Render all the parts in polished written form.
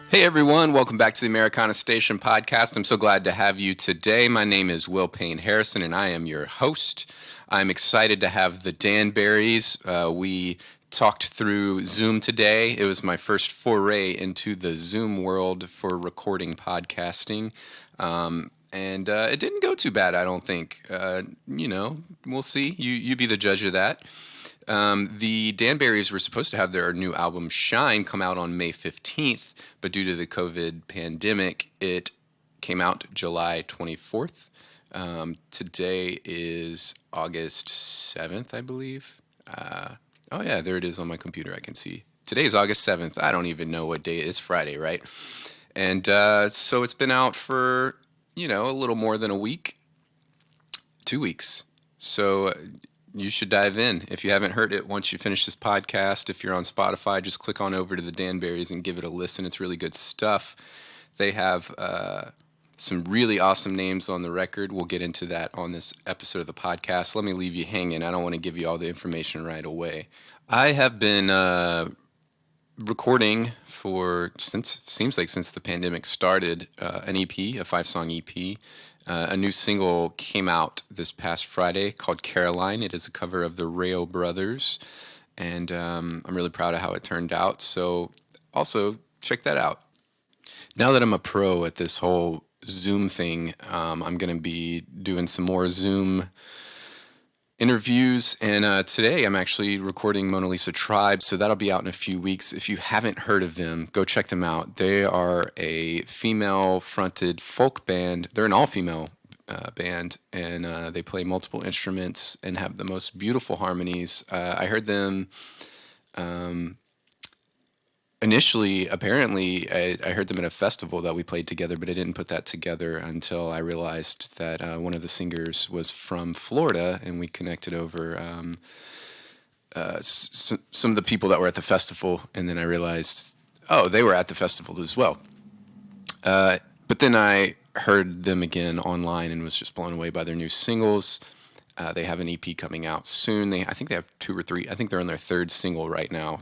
Hey everyone, welcome back to the Americana Station podcast. I'm so glad to have you today. My name is Will Payne Harrison and I am your host. I'm excited to have the Danberrys. We talked through Zoom today. It was my first foray into the Zoom world for recording podcasting. And it didn't go too bad, I don't think. We'll see. You be the judge of that. The Danberrys were supposed to have their new album Shine come out on May 15th, but due to the COVID pandemic, it came out July 24th. Today is August 7th, I believe. Oh yeah, there it is on my computer. I can see. Today is August 7th. I don't even know what day it is. Friday, right? And so it's been out for, a little more than a week. 2 weeks. So you should dive in. If you haven't heard it, once you finish this podcast, if you're on Spotify, just click on over to the Danberrys and give it a listen. It's really good stuff. They have some really awesome names on the record. We'll get into that on this episode of the podcast. Let me leave you hanging. I don't want to give you all the information right away. I have been recording since the pandemic started, an EP, a 5-song EP. A new single came out this past Friday called Caroline. It is a cover of the Rayo Brothers, and I'm really proud of how it turned out. So also check that out. Now that I'm a pro at this whole Zoom thing, I'm going to be doing some more Zoom interviews, and today I'm actually recording Mona Lisa Tribe, so that'll be out in a few weeks. If you haven't heard of them, go check them out. They are a female-fronted folk band. They're an all-female band, and they play multiple instruments and have the most beautiful harmonies. I heard them initially, apparently, I heard them at a festival that we played together, but I didn't put that together until I realized that one of the singers was from Florida, and we connected over some of the people that were at the festival, and then I realized, they were at the festival as well. But then I heard them again online and was just blown away by their new singles. They have an EP coming out soon. I think they have 2 or 3. I think they're on their 3rd single right now.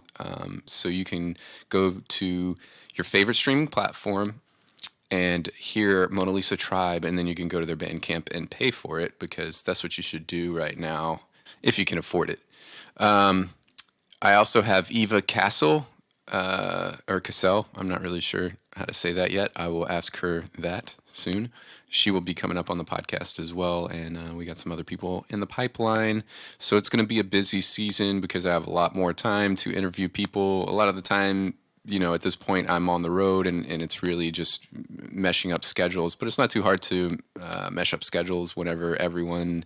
So you can go to your favorite streaming platform and hear Mona Lisa Tribe, and then you can go to their Bandcamp and pay for it, because that's what you should do right now if you can afford it. I also have Eva Castle, or Cassell. I'm not really sure how to say that yet. I will ask her that soon. She will be coming up on the podcast as well, and we got some other people in the pipeline. So it's going to be a busy season because I have a lot more time to interview people. A lot of the time, at this point, I'm on the road, and it's really just meshing up schedules. But it's not too hard to mesh up schedules whenever everyone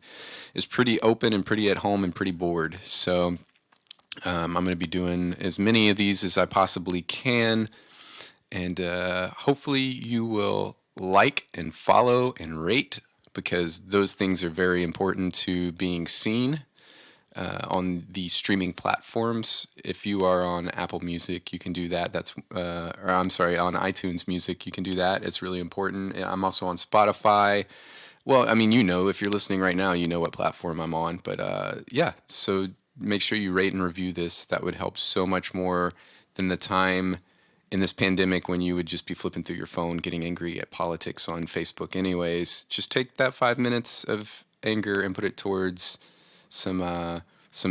is pretty open and pretty at home and pretty bored. So I'm going to be doing as many of these as I possibly can, and hopefully you will like and follow and rate, because those things are very important to being seen on the streaming platforms. If you are on Apple Music, you can do that. On iTunes Music, you can do that. It's really important. I'm also on Spotify. Well, I mean, if you're listening right now, you know what platform I'm on. But so make sure you rate and review this. That would help so much more than the time in this pandemic when you would just be flipping through your phone, getting angry at politics on Facebook anyways. Just take that 5 minutes of anger and put it towards some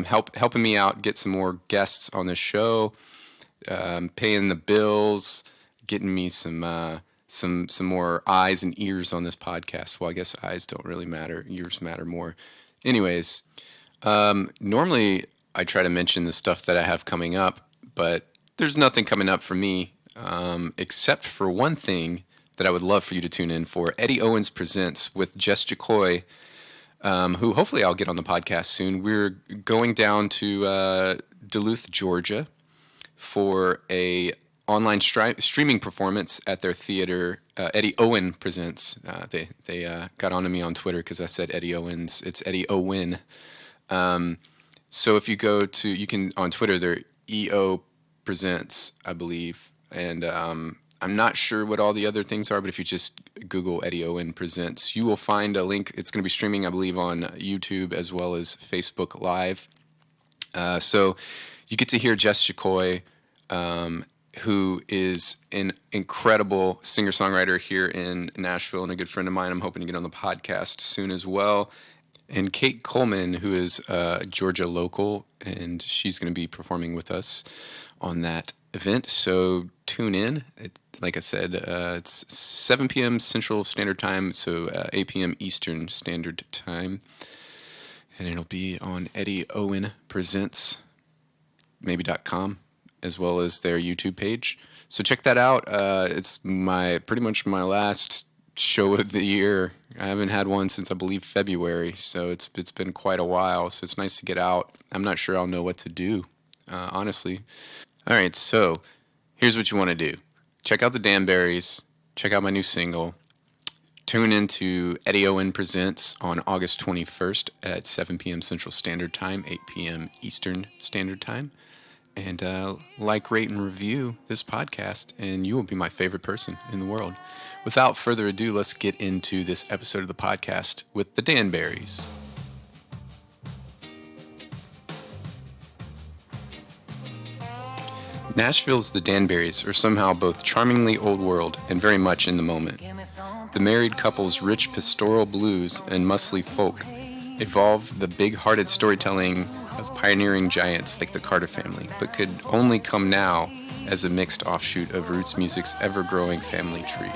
helping me out, get some more guests on the show, paying the bills, getting me some more eyes and ears on this podcast. Well, I guess eyes don't really matter. Ears matter more. Anyways, normally I try to mention the stuff that I have coming up, but there's nothing coming up for me, except for one thing that I would love for you to tune in for. Eddie Owens Presents with Jess Jacoy, who hopefully I'll get on the podcast soon. We're going down to Duluth, Georgia for a online streaming performance at their theater. Eddie Owen Presents. They got onto me on Twitter because I said Eddie Owens. It's Eddie Owen. So if you go to, you can, on Twitter, they're EO Presents, I believe, and I'm not sure what all the other things are, but if you just Google Eddie Owen Presents, you will find a link. It's going to be streaming, I believe, on YouTube as well as Facebook Live. So you get to hear Jess Jacoy who is an incredible singer-songwriter here in Nashville and a good friend of mine. I'm hoping to get on the podcast soon as well. And Kate Coleman, who is a Georgia local, and she's going to be performing with us on that event. So tune in. Like I said, it's 7 p.m. Central Standard Time, so 8 p.m. Eastern Standard Time. And it'll be on Eddie Owen Presents, maybe.com, as well as their YouTube page. So check that out. It's pretty much my last show of the year. I haven't had one since I believe February, so it's been quite a while. So it's nice to get out. I'm not sure I'll know what to do, honestly. All right, so here's what you want to do. Check out the Danberrys. Check out my new single. Tune into Eddie Owen Presents on August 21st at 7 p.m. Central Standard Time, 8 p.m. Eastern Standard Time. And like, rate, and review this podcast, and you will be my favorite person in the world. Without further ado, let's get into this episode of the podcast with the Danberrys. Nashville's The Danberrys are somehow both charmingly old world and very much in the moment. The married couple's rich pastoral blues and muscly folk evolve the big-hearted storytelling of pioneering giants like the Carter family, but could only come now as a mixed offshoot of roots music's ever-growing family tree.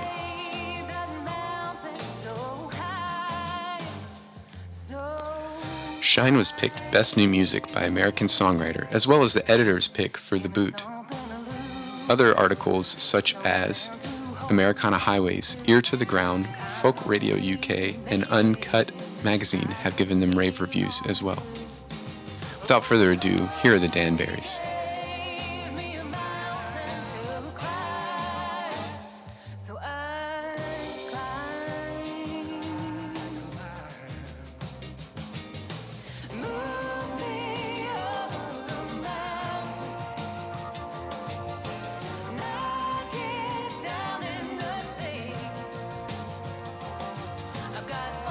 Shine was picked Best New Music by American Songwriter, as well as the editor's pick for The Boot. Other articles such as Americana Highways, Ear to the Ground, Folk Radio UK, and Uncut Magazine have given them rave reviews as well. Without further ado, here are the Danberrys.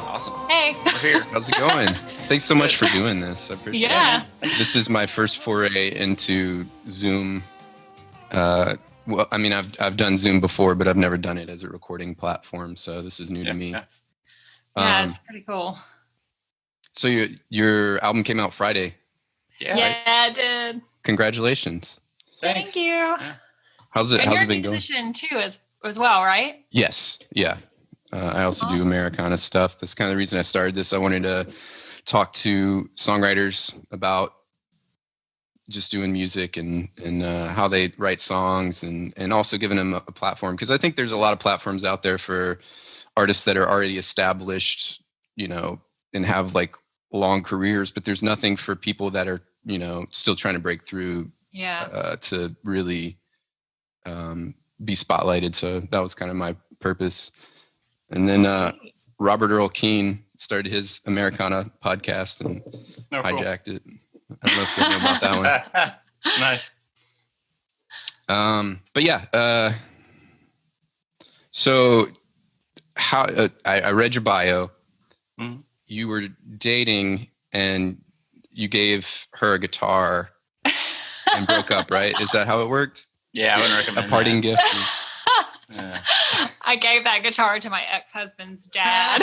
Awesome. Hey. We're here. How's it going? Thanks so much for doing this. I appreciate it. This is my first foray into Zoom. Well, I mean, I've done Zoom before, but I've never done it as a recording platform, so this is new to me. Yeah, it's pretty cool. So your album came out Friday. Yeah, it did. Congratulations. Thanks. Thank you. Yeah. How's it been you're a going? musician too, as well, right? Yes. Yeah. I also do Americana stuff. That's kind of the reason I started this. I wanted to talk to songwriters about just doing music and how they write songs and also giving them a platform. Because I think there's a lot of platforms out there for artists that are already established, you know, and have like long careers, but there's nothing for people that are, you know, still trying to break through to really be spotlighted. So that was kind of my purpose. And then Robert Earl Keen started his Americana podcast and hijacked it. I don't know if you know about that one. Nice. But yeah, so how I read your bio. Mm-hmm. You were dating and you gave her a guitar and broke up, right? Is that how it worked? Yeah, I wouldn't recommend a parting that. gift. Yeah. I gave that guitar to my ex-husband's dad.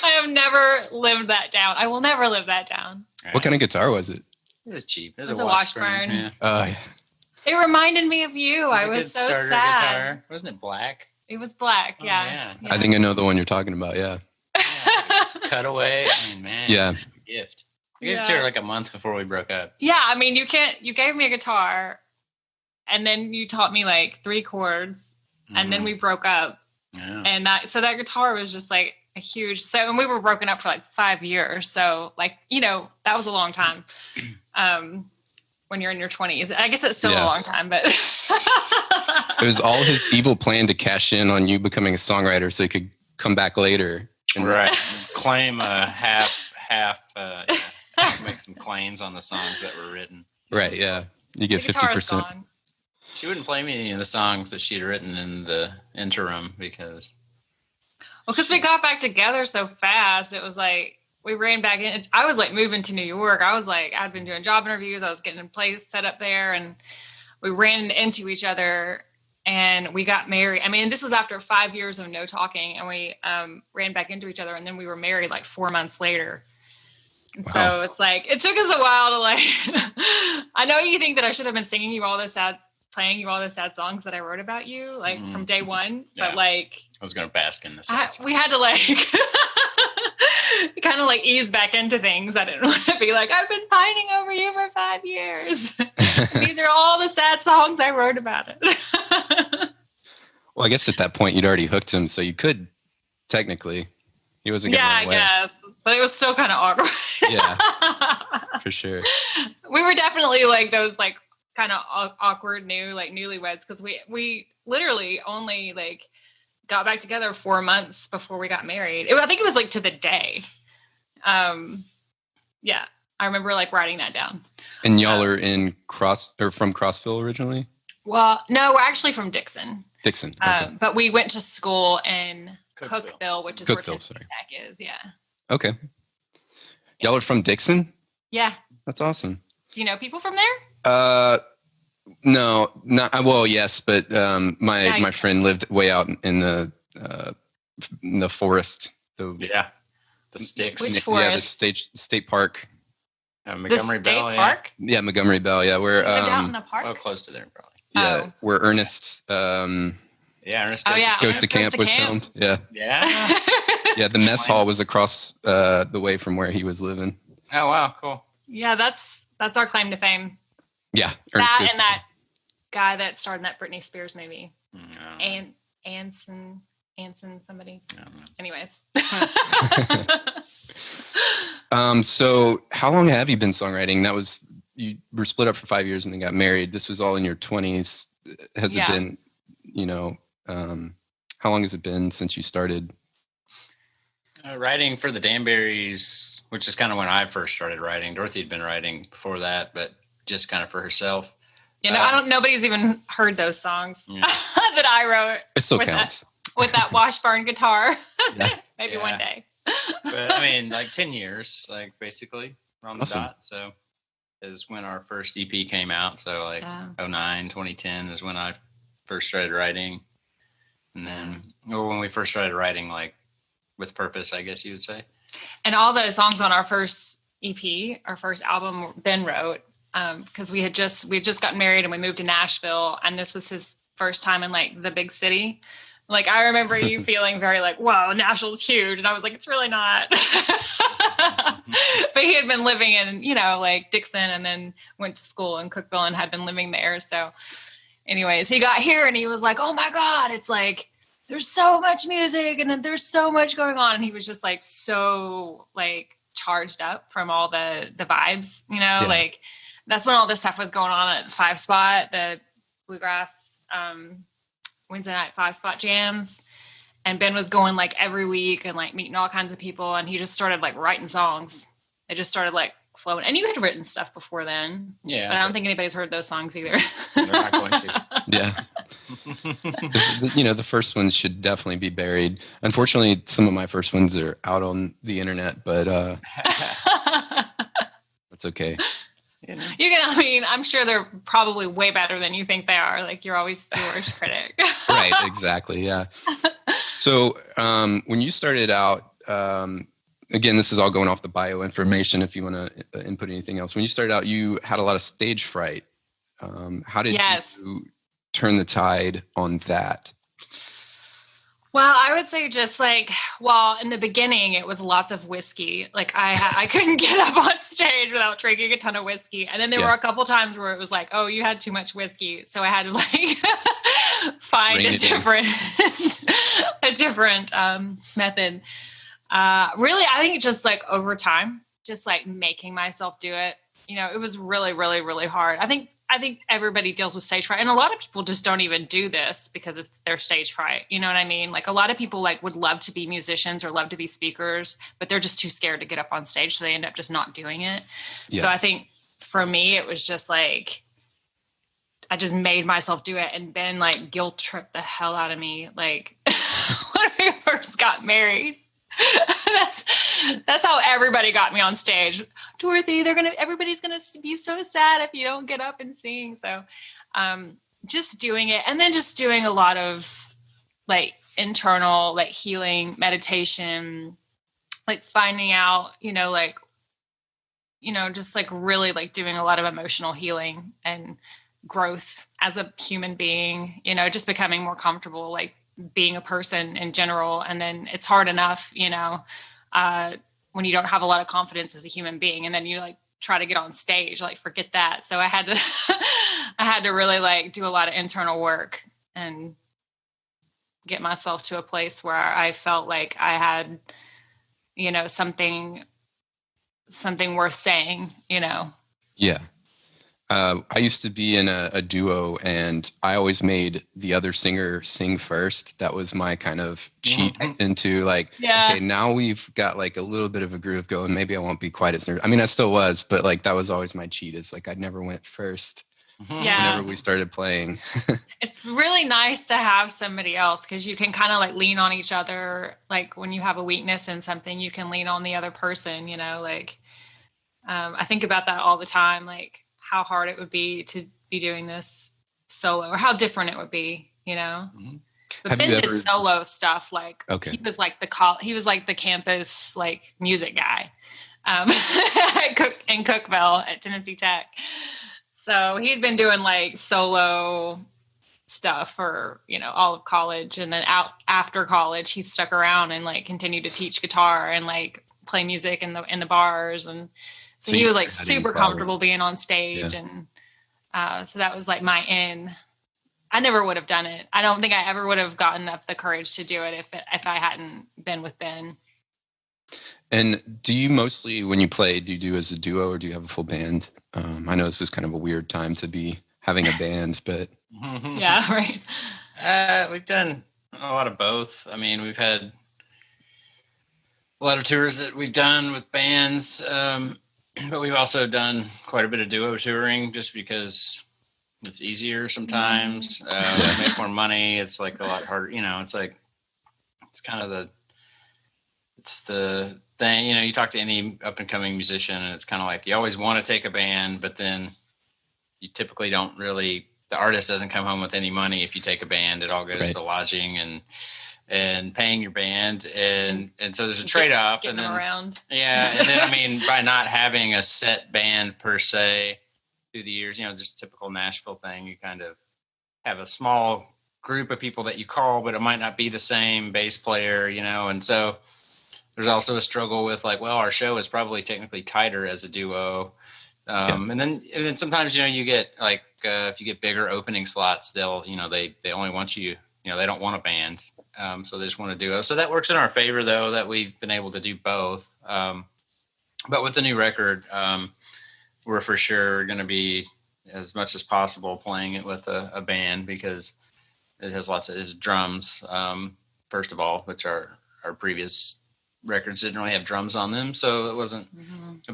I have never lived that down. I will never live that down. What kind of guitar was it? It was cheap. It was a Washburn. Yeah. Yeah. It reminded me of you. I was so sad. Guitar. Wasn't it black? It was black, Yeah. I think I know the one you're talking about, yeah. Cutaway. I mean, man. Yeah. Gift. I gave it to her like a month before we broke up. Yeah, I mean, you gave me a guitar and then you taught me like 3 chords and then we broke up. Yeah. And that guitar was just like a huge, and we were broken up for like 5 years. So like, you know, that was a long time. When you're in your 20s, I guess it's still a long time, but it was all his evil plan to cash in on you becoming a songwriter so he could come back later. And right. Claim a half, make some claims on the songs that were written. Right. Yeah. You get 50%. She wouldn't play me any of the songs that she had written in the interim because we got back together so fast. It was like, we ran back in. I was like moving to New York. I was like, I'd been doing job interviews. I was getting a place set up there, and we ran into each other and we got married. I mean, this was after 5 years of no talking, and we ran back into each other, and then we were married like 4 months later. And Wow. so it's like, it took us a while to like, I know you think that I should have been playing you all the sad songs that I wrote about you, like from day one, but like, I was going to bask in this. we had to like kind of like ease back into things. I didn't want to be like, I've been pining over you for 5 years. These are all the sad songs I wrote about it. Well, I guess at that point you'd already hooked him, so you could technically. He wasn't going to run away. I guess, but it was still kind of awkward. Yeah, for sure. We were definitely like those like kind of awkward newlyweds, because we literally only like got back together 4 months before we got married. I think it was like to the day. Yeah, I remember like writing that down. And y'all are from Crossville originally? Well, no, we're actually from Dixon. Dixon. Okay. But we went to school in Cookeville, which is where Tech is. Yeah. Okay. Y'all are from Dixon? Yeah. That's awesome. Do you know people from there? No, not well. Yes, but my friend lived way out in the forest. The sticks. Which forest? Yeah, the state park. Montgomery Bell. Park? Yeah, Montgomery Bell. Yeah, we're out in the park. Well, close to there, probably. Yeah, where Ernest. Ernest goes to camp was filmed. Yeah. Yeah. Yeah, the mess hall was across the way from where he was living. Oh wow, cool. Yeah, that's our claim to fame. Yeah, Ernest that and that guy that starred in that Britney Spears movie, No. Anson, somebody. No. Anyways. So how long have you been songwriting? You were split up for 5 years and then got married. This was all in your 20s. Has it been, how long has it been since you started? Writing for the Danberrys, which is kind of when I first started writing. Dorothy had been writing before that, but just kind of for herself. Nobody's even heard those songs that I wrote. It still counts. With that Washburn guitar. Maybe one day. But I mean, like 10 years, like basically on the Awesome. dot. So is when our first EP came out. So like 2010 is when I first started writing. And then, or when we first started writing, like with purpose, I guess you would say. And all the songs on our first EP, our first album, Ben wrote, because we had just gotten married and we moved to Nashville, and this was his first time in like the big city. Like I remember you feeling very like, "Whoa, Nashville's huge," and I was like, "It's really not." But he had been living in, like Dixon, and then went to school in Cookeville and had been living there. So, anyways, he got here and he was like, "Oh my God, it's like there's so much music and there's so much going on," and he was just like so like charged up from all the vibes, like that's when all this stuff was going on at the 5 Spot, the bluegrass Wednesday night 5 Spot jams, and Ben was going like every week and like meeting all kinds of people, and he just started like writing songs. It just started like flowing. And you had written stuff before then, but I don't think anybody's heard those songs either. They're not going to. Yeah. The first ones should definitely be buried. Unfortunately, some of my first ones are out on the internet, but that's okay. I'm sure they're probably way better than you think they are. Like you're always the worst critic. Right. Exactly. Yeah. So when you started out, again, this is all going off the bio information. If you want to input anything else, when you started out, you had a lot of stage fright. How did you turn the tide on that? Well, I would say just like, in the beginning, it was lots of whiskey. Like I couldn't get up on stage without drinking a ton of whiskey. And then there were a couple times where it was like, oh, you had too much whiskey. So I had to like find a different method. Really, I think just like over time, just like making myself do it, it was really, really, really hard. I think everybody deals with stage fright, and a lot of people just don't even do this because of their stage fright. You know what I mean? Like a lot of people like would love to be musicians or love to be speakers, but they're just too scared to get up on stage. So they end up just not doing it. Yeah. So I think for me, it was just like, I just made myself do it, and Ben like guilt tripped the hell out of me. Like when we first got married, that's how everybody got me on stage. Dorothy, everybody's gonna be so sad if you don't get up and sing. So just doing it, and then just doing a lot of like internal like healing meditation, like finding out, just like really like doing a lot of emotional healing and growth as a human being, just becoming more comfortable, like being a person in general. And then it's hard enough, when you don't have a lot of confidence as a human being, and then you like try to get on stage, like forget that. So I had to really like do a lot of internal work and get myself to a place where I felt like I had, something worth saying, Yeah. I used to be in a duo, and I always made the other singer sing first. That was my kind of cheat into like, okay, now we've got like a little bit of a groove going. Maybe I won't be quite as nervous. I mean, I still was, but like that was always my cheat, is like I never went first whenever we started playing. It's really nice to have somebody else, because you can kind of like lean on each other. Like when you have a weakness in something, you can lean on the other person, I think about that all the time. Like, how hard it would be to be doing this solo, or how different it would be, But Ben did solo stuff. Like he was like the campus like music guy, in Cookville at Tennessee Tech. So he'd been doing like solo stuff for, all of college. And then after college, he stuck around and like continued to teach guitar and like play music in the bars. And so he was like super comfortable being on stage. Yeah. And so that was like my in. I never would have done it. I don't think I ever would have gotten up the courage to do it if I hadn't been with Ben. And do you mostly, when you play, do you do as a duo, or do you have a full band? I know this is kind of a weird time to be having a band, but yeah, right. We've done a lot of both. I mean, we've had a lot of tours that we've done with bands, but we've also done quite a bit of duo touring, just because it's easier sometimes. Make more money. It's like a lot harder. It's like it's kind of the thing. You talk to any up and coming musician, and it's kind of like you always want to take a band, but then you typically don't really. The artist doesn't come home with any money if you take a band. It all goes to lodging and paying your band, and so there's a trade-off. And then around. Yeah, and then I mean, by not having a set band per se through the years, just typical Nashville thing, you kind of have a small group of people that you call, but it might not be the same bass player, and so there's also a struggle with like, well, our show is probably technically tighter as a duo. And then sometimes, you get like, if you get bigger opening slots, they'll, they only want you, they don't want a band. So they just want to duo. So that works in our favor though, that we've been able to do both. But with the new record, we're for sure going to be as much as possible playing it with a band, because it has lots of drums. First of all, which our previous records didn't really have drums on them. So it wasn't,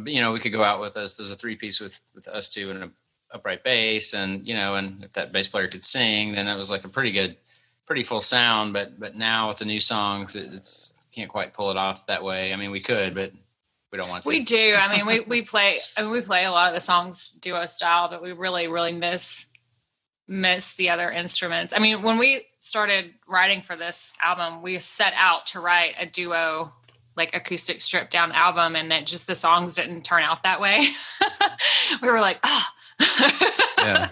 we could go out with us. There's a 3-piece with us two and an upright bass. And, and if that bass player could sing, then it was like a pretty full sound. But now with the new songs, it's can't quite pull it off that way. I mean, we could, but we don't want to. We do. I mean, we play a lot of the songs duo style, but we really, really miss the other instruments. I mean, when we started writing for this album, we set out to write a duo, like acoustic stripped down album, and that just the songs didn't turn out that way. We were like, yeah.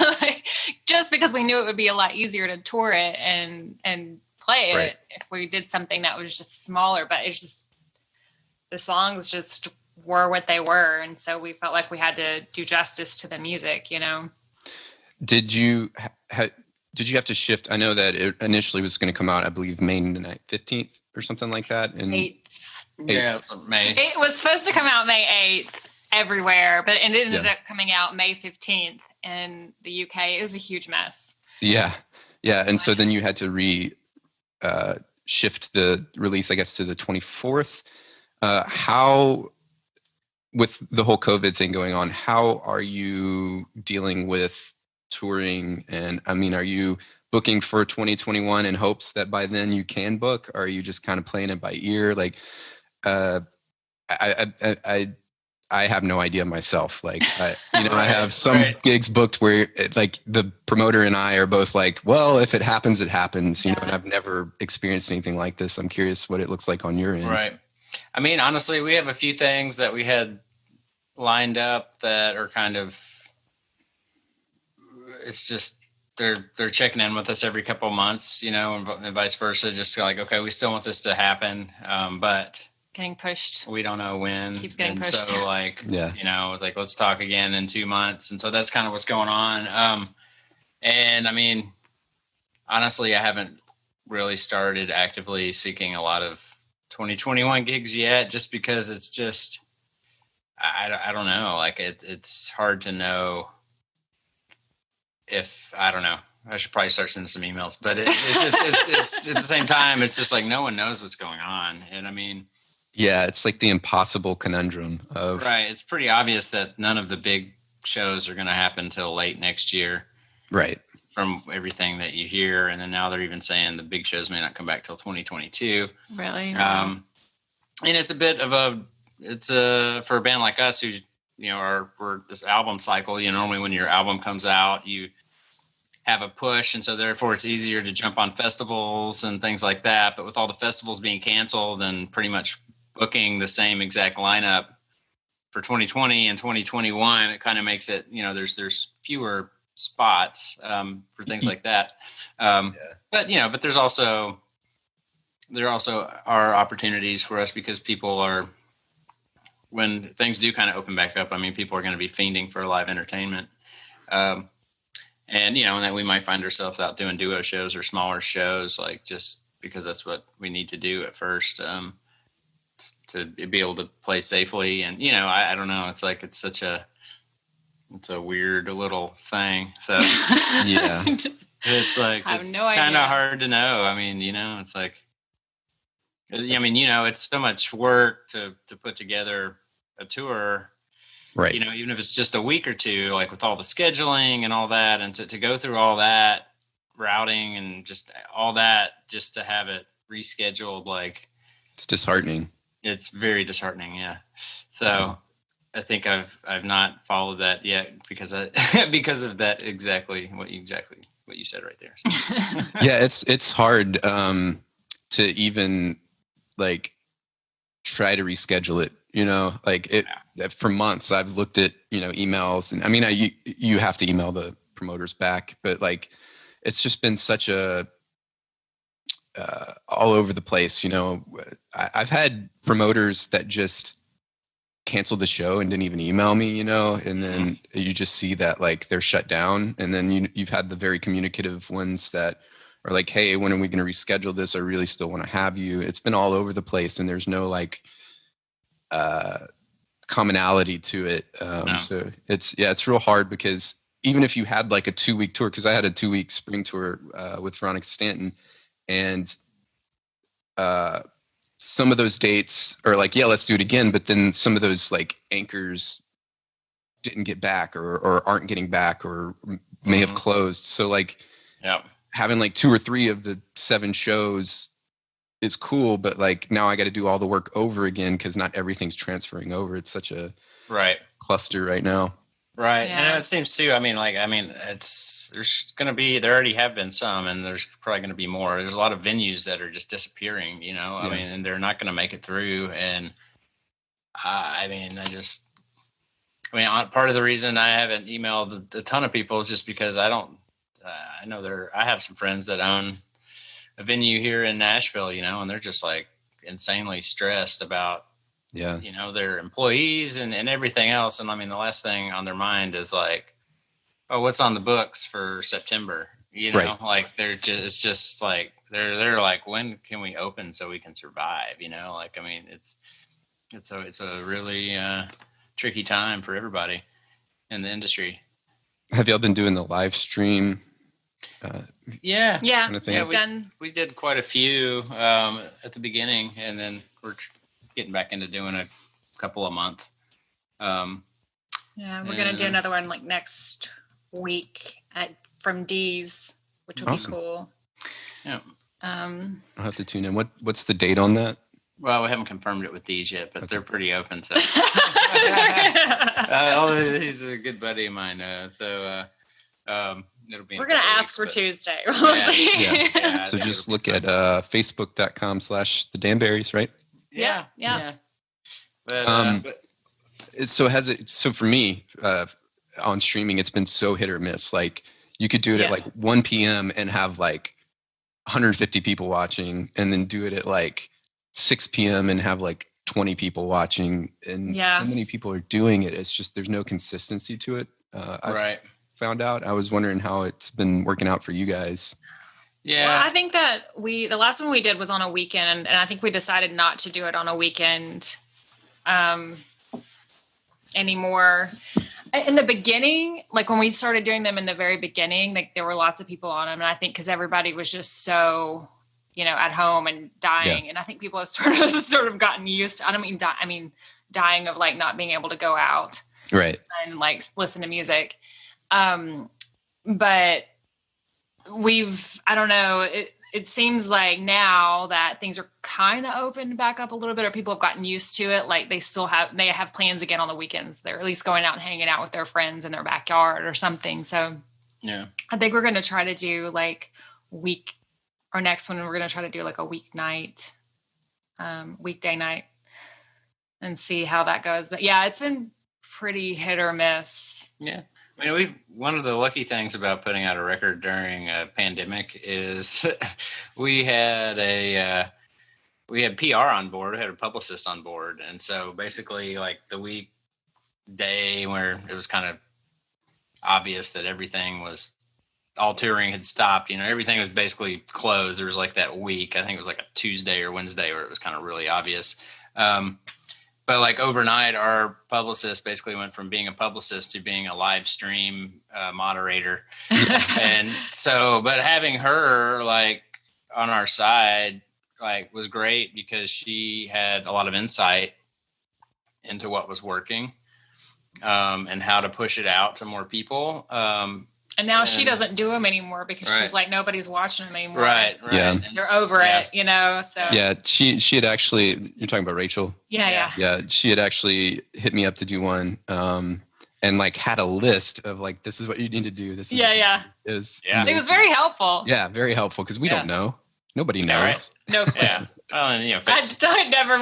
Like, just because we knew it would be a lot easier to tour it and play it if we did something that was just smaller, but it's just, the songs just were what they were. And so we felt like we had to do justice to the music, Did you have to shift? I know that it initially was going to come out, I believe, May 15th or something like that. And 8th. Yeah, it's May. It was supposed to come out May 8th everywhere, but it ended up coming out May 15th in the UK. It was a huge mess. Yeah. Yeah. And so then you had to shift the release, I guess, to the 24th. How, with the whole COVID thing going on, how are you dealing with touring? And I mean, are you booking for 2021 in hopes that by then you can book? Or are you just kind of playing it by ear? Like, I have no idea myself. Like, I have some gigs booked where like the promoter and I are both like, well, if it happens, it happens, and I've never experienced anything like this. I'm curious what it looks like on your end. Right. I mean, honestly, we have a few things that we had lined up that are kind of, it's just, they're checking in with us every couple of months, and vice versa. Just like, okay, we still want this to happen. But getting pushed. We don't know when. Keeps getting pushed. So like, it's like, let's talk again in 2 months. And so that's kind of what's going on. And I mean, honestly, I haven't really started actively seeking a lot of 2021 gigs yet, just because it's just, I don't know. Like it's hard to know if, I don't know. I should probably start sending some emails, but it's at the same time, it's just like, no one knows what's going on. And I mean, yeah, it's like the impossible conundrum of right. It's pretty obvious that none of the big shows are going to happen till late next year. Right. From everything that you hear. And then now they're even saying the big shows may not come back till 2022. Really? And it's a bit of for a band like us who, we're this album cycle, normally when your album comes out, you have a push. And so therefore it's easier to jump on festivals and things like that. But with all the festivals being canceled and pretty much booking the same exact lineup for 2020 and 2021, it kind of makes it, there's fewer spots for things like that. But there also are opportunities for us because people are, when things do kind of open back up, I mean, people are going to be fiending for live entertainment. And that we might find ourselves out doing duo shows or smaller shows, like just because that's what we need to do at first, to be able to play safely. And, I don't know. It's like, it's a weird little thing. So yeah, it's like, it's kind of hard to know. I mean, it's like, it's so much work to put together a tour, right? Even if it's just a week or two, like with all the scheduling and all that, and to go through all that routing and just all that, just to have it rescheduled, like it's disheartening. It's very disheartening. Yeah. So I think I've not followed that yet because because of that, exactly what you said right there. So. Yeah. It's hard, to even like try to reschedule it, for months I've looked at, emails, and I mean, you have to email the promoters back, but like, it's just been such a, all over the place. I've had promoters that just canceled the show and didn't even email me, and then you just see that like they're shut down. And then you've had the very communicative ones that are like, hey, when are we going to reschedule this? I really still want to have you. It's been all over the place, and there's no like commonality to it. No. So it's real hard, because even if you had like a 2-week tour, because I had a 2-week spring tour with Veronica Stanton, and some of those dates are like, yeah, let's do it again. But then some of those like anchors didn't get back or aren't getting back or may have closed. So like having like 2 or 3 of the 7 shows is cool, but like now I got to do all the work over again because not everything's transferring over. It's such a cluster right now. Right. Yeah. And it seems too, there already have been some, and there's probably going to be more. There's a lot of venues that are just disappearing, and they're not going to make it through. And part of the reason I haven't emailed a ton of people is just because I have some friends that own a venue here in Nashville, and they're just like insanely stressed about, their employees and everything else. And I mean, the last thing on their mind is like, oh, what's on the books for September? Like it's just like, they're like, when can we open so we can survive? Like, I mean, it's a really tricky time for everybody in the industry. Have y'all been doing the live stream? Yeah. Kind of thing? We did quite a few at the beginning, and then we're getting back into doing a couple a month. We're going to do another one like next week from D's, which will be cool. Yeah. I'll have to tune in. What's the date on that? Well, we haven't confirmed it with these yet, but they're pretty open. So he's a good buddy of mine. It'll be. We're gonna ask for Tuesday. So just look at facebook.com/the Danberrys, right? Yeah. But so for me, on streaming, it's been so hit or miss. Like you could do it at like 1 p.m. and have like 150 people watching, and then do it at like 6 p.m. and have like 20 people watching, and so many people are doing it. It's just there's no consistency to it. I've found out. I was wondering how it's been working out for you guys. Yeah, well, I think that the last one we did was on a weekend, and I think we decided not to do it on a weekend anymore. In the beginning, like when we started doing them in the very beginning, like there were lots of people on them, and I think because everybody was just so, at home and dying, and I think people have sort of gotten used to. I don't mean dying of like not being able to go out, right, and like listen to music. But I don't know. It seems like now that things are kind of opened back up a little bit, or people have gotten used to it. Like they have plans again on the weekends. They're at least going out and hanging out with their friends in their backyard or something. So yeah, I think we're going to try to do like our next one. We're going to try to do like a weekday night and see how that goes. But yeah, it's been pretty hit or miss. Yeah. I mean, one of the lucky things about putting out a record during a pandemic is we had PR on board, we had a publicist on board. And so basically like the weekday where it was kind of obvious that all touring had stopped, everything was basically closed. There was like that week, I think it was like a Tuesday or Wednesday where it was kind of really obvious. But like overnight, our publicist basically went from being a publicist to being a live stream moderator. And so, but having her like on our side, like was great because she had a lot of insight into what was working and how to push it out to more people. And now she doesn't do them anymore because she's like, nobody's watching them anymore. Right. Yeah. They're over it, so. Yeah. She had actually, you're talking about Rachel. Yeah. She had actually hit me up to do one. And like had a list of like, this is what you need to do. This is it was very helpful. Yeah. Very helpful. Cause we don't know. Nobody knows. Yeah, right. No. Yeah. Well, and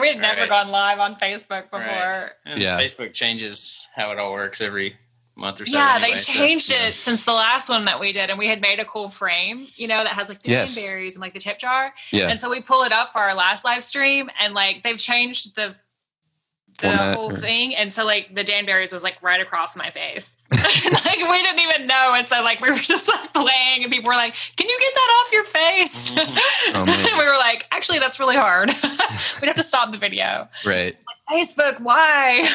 we'd never gone live on Facebook before. Right. And Facebook changes how it all works every month or so. Yeah, anyway, they changed it since the last one that we did, and we had made a cool frame, that has like the Danberrys and like the tip jar. Yeah. And so we pull it up for our last live stream, and like they've changed the whole thing, and so like the Danberrys was like right across my face. Like we didn't even know, and so like we were just like playing, and people were like, "Can you get that off your face?" Mm-hmm. Oh, and we were like, "Actually, that's really hard. We'd have to stop the video." Right. Like, Facebook, why?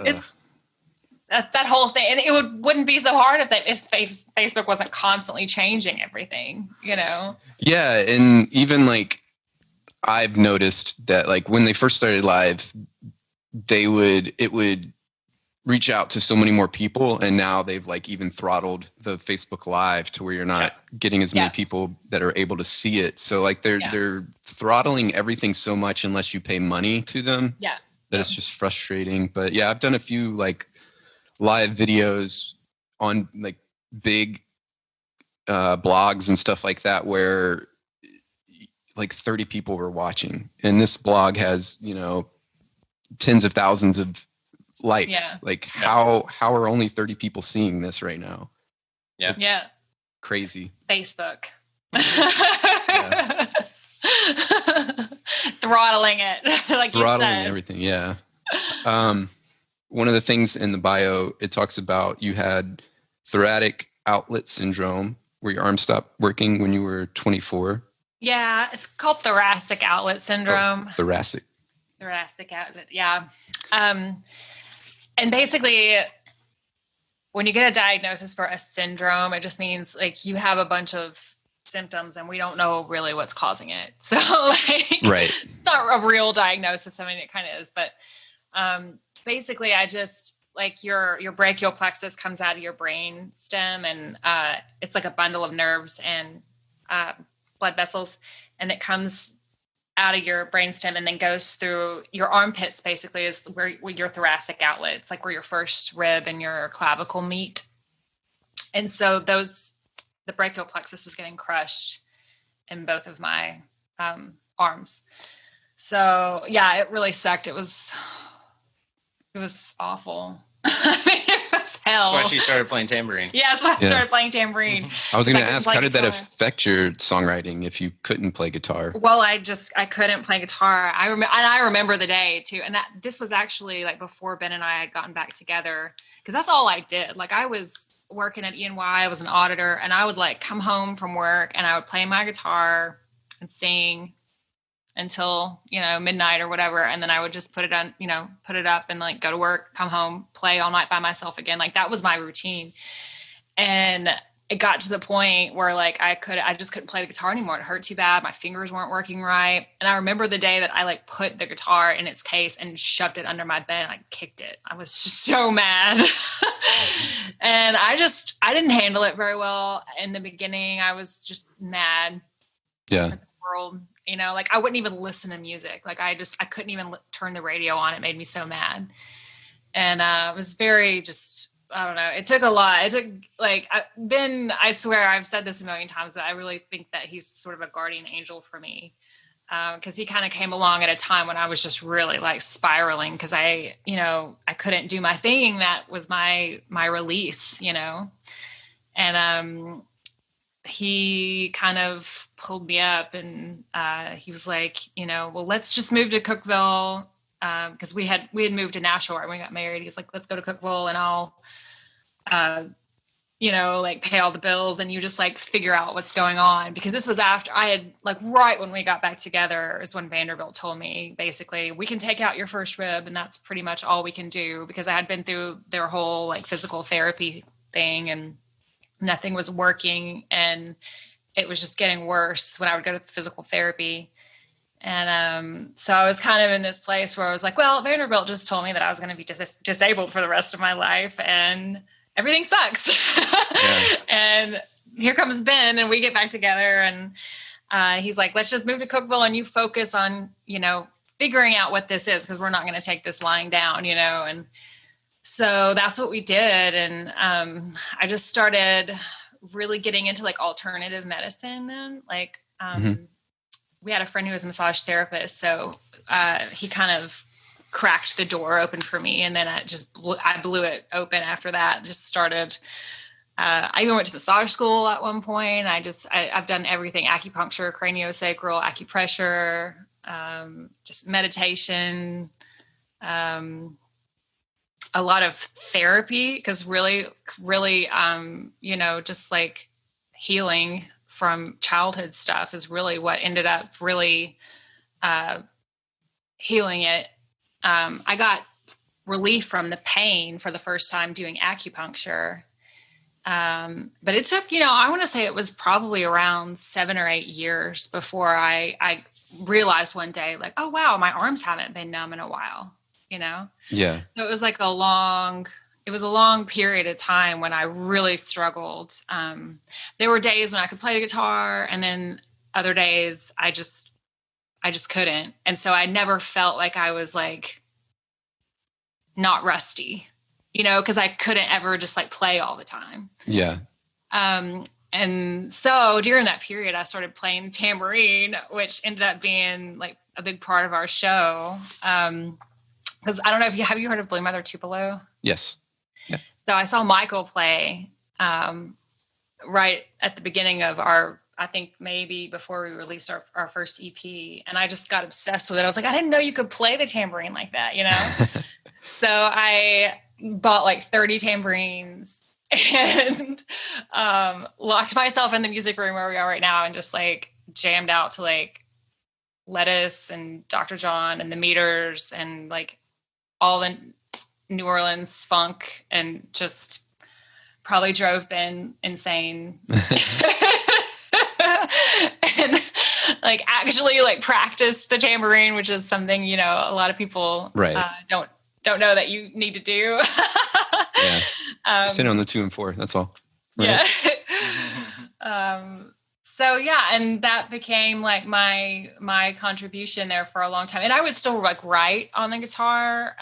It's. That whole thing, and it wouldn't be so hard if Facebook wasn't constantly changing everything, Yeah, and even like I've noticed that like when they first started live, it would reach out to so many more people, and now they've like even throttled the Facebook Live to where you're not getting as many people that are able to see it. So like they're throttling everything so much unless you pay money to them. Yeah, that it's just frustrating. But yeah, I've done a few like live videos on like big blogs and stuff like that where like 30 people were watching, and this blog has tens of thousands of likes. Like how are only 30 people seeing this right now? Crazy. Facebook. Throttling it like throttling you said. Everything. One of the things in the bio, it talks about you had thoracic outlet syndrome where your arm stopped working when you were 24. Yeah, it's called thoracic outlet syndrome. Thoracic outlet, yeah. And basically, when you get a diagnosis for a syndrome, it just means like you have a bunch of symptoms and we don't know really what's causing it. So like, it's not a real diagnosis. I mean, it kind of is, but basically I just like your brachial plexus comes out of your brain stem, and it's like a bundle of nerves and blood vessels, and it comes out of your brainstem and then goes through your armpits. Basically, is where your thoracic outlet. It's like where your first rib and your clavicle meet. And so the brachial plexus was getting crushed in both of my arms. So yeah, it really sucked. It was awful. I mean, it was hell. That's why she started playing tambourine. Yeah, that's why I started playing tambourine. I was going to ask, how did that guitar. affect your songwriting if you couldn't play guitar? Well, I couldn't play guitar. I remember the day too. And this was actually like before Ben and I had gotten back together, because that's all I did. Like, I was working at ENY, I was an auditor, and I would like come home from work and I would play my guitar and sing until, midnight or whatever. And then I would just put it up and like go to work, come home, play all night by myself again. Like, that was my routine. And it got to the point where like I just couldn't play the guitar anymore. It hurt too bad. My fingers weren't working right. And I remember the day that I like put the guitar in its case and shoved it under my bed and I kicked it. I was just so mad. And I didn't handle it very well in the beginning. I was just mad Yeah. at the world. Like, I wouldn't even listen to music. Like, I couldn't even turn the radio on. It made me so mad. And it was very just, I don't know. It took a lot. It took like, Ben, I swear I've said this a million times, but I really think that he's sort of a guardian angel for me. Cause he kind of came along at a time when I was just really like spiraling. Cause I couldn't do my thing. That was my release, and, he kind of pulled me up and, he was like, well, let's just move to Cookeville. Cause we had moved to Nashville when we got married. He's like, let's go to Cookeville and I'll, like pay all the bills and you just like figure out what's going on. Because this was after I had like, right when we got back together is when Vanderbilt told me, basically, we can take out your first rib and that's pretty much all we can do, because I had been through their whole like physical therapy thing and nothing was working. And it was just getting worse when I would go to physical therapy. And so I was kind of in this place where I was like, well, Vanderbilt just told me that I was going to be disabled for the rest of my life and everything sucks. Yeah. And here comes Ben and we get back together and he's like, let's just move to Cookeville and you focus on, figuring out what this is, because we're not going to take this lying down, and so that's what we did. And I just started really getting into like alternative medicine then. Like, we had a friend who was a massage therapist. So he kind of cracked the door open for me. And then I blew it open after that. Just started, I even went to massage school at one point. I've done everything: acupuncture, craniosacral, acupressure, just meditation, a lot of therapy, because really, just like healing from childhood stuff is really what ended up really healing it. I got relief from the pain for the first time doing acupuncture. But it took, I want to say it was probably around 7 or 8 years before I realized one day, like, oh, wow, my arms haven't been numb in a while, Yeah. So it was like a long period of time when I really struggled. There were days when I could play the guitar, and then other days I just couldn't. And so I never felt like I was like not rusty, because I couldn't ever just like play all the time. Yeah. And so during that period, I started playing tambourine, which ended up being like a big part of our show. Because I don't know have you heard of Blue Mother Tupelo? Yes. Yeah. So I saw Michael play right at the beginning of I think maybe before we released our first EP, and I just got obsessed with it. I was like, I didn't know you could play the tambourine like that, So I bought like 30 tambourines and locked myself in the music room where we are right now and just like jammed out to like Lettuce and Dr. John and the Meters and like all the New Orleans funk, and just probably drove Ben insane. And like actually like practiced the tambourine, which is something, a lot of people don't know that you need to do. Sit on the 2 and 4. That's all. Right? Yeah. So yeah, and that became like my contribution there for a long time. And I would still like write on the guitar,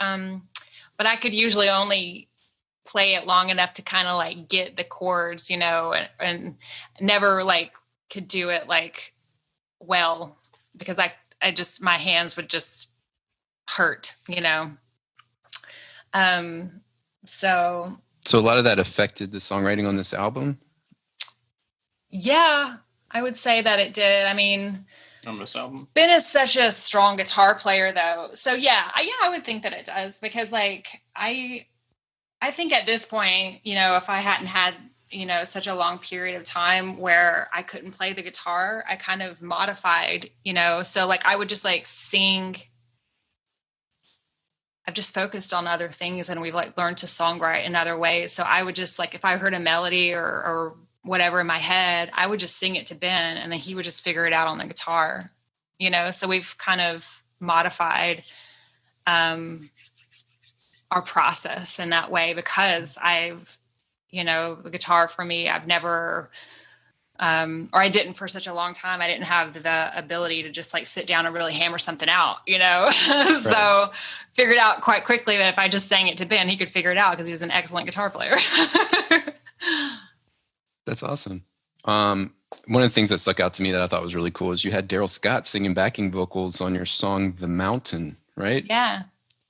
but I could usually only play it long enough to kind of like get the chords, and never like could do it like well, because I just, my hands would just hurt, So a lot of that affected the songwriting on this album? Yeah, I would say that it did. I mean, on this album, Ben is such a strong guitar player though. So yeah, I would think that it does, because like, I think at this point, if I hadn't had, such a long period of time where I couldn't play the guitar, I kind of modified, so like I would just like sing. I've just focused on other things, and we've like learned to songwrite in other ways. So I would just like, if I heard a melody or whatever in my head, I would just sing it to Ben, and then he would just figure it out on the guitar, so we've kind of modified our process in that way, because I've, the guitar for me, I've never, or I didn't for such a long time. I didn't have the ability to just like sit down and really hammer something out, So figured out quite quickly that if I just sang it to Ben, he could figure it out, because he's an excellent guitar player. That's awesome. One of the things that stuck out to me that I thought was really cool is you had Daryl Scott singing backing vocals on your song, The Mountain, right? Yeah.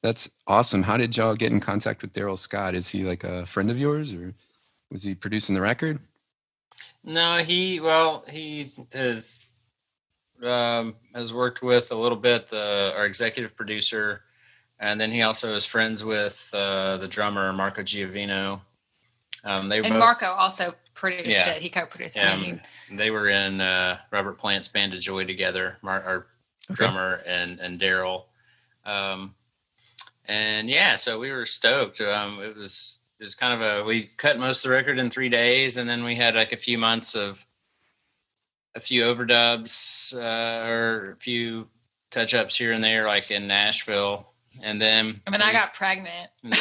That's awesome. How did y'all get in contact with Daryl Scott? Is he like a friend of yours, or was he producing the record? No, he is, has worked with a little bit our executive producer, and then he also is friends with the drummer Marco Giovino. Marco also produced it. He co-produced it. They were in Robert Plant's Band of Joy together, our drummer and Daryl. So we were stoked. It was kind of we cut most of the record in 3 days, and then we had like a few months of a few overdubs or a few touch-ups here and there, like in Nashville. And then I got pregnant. And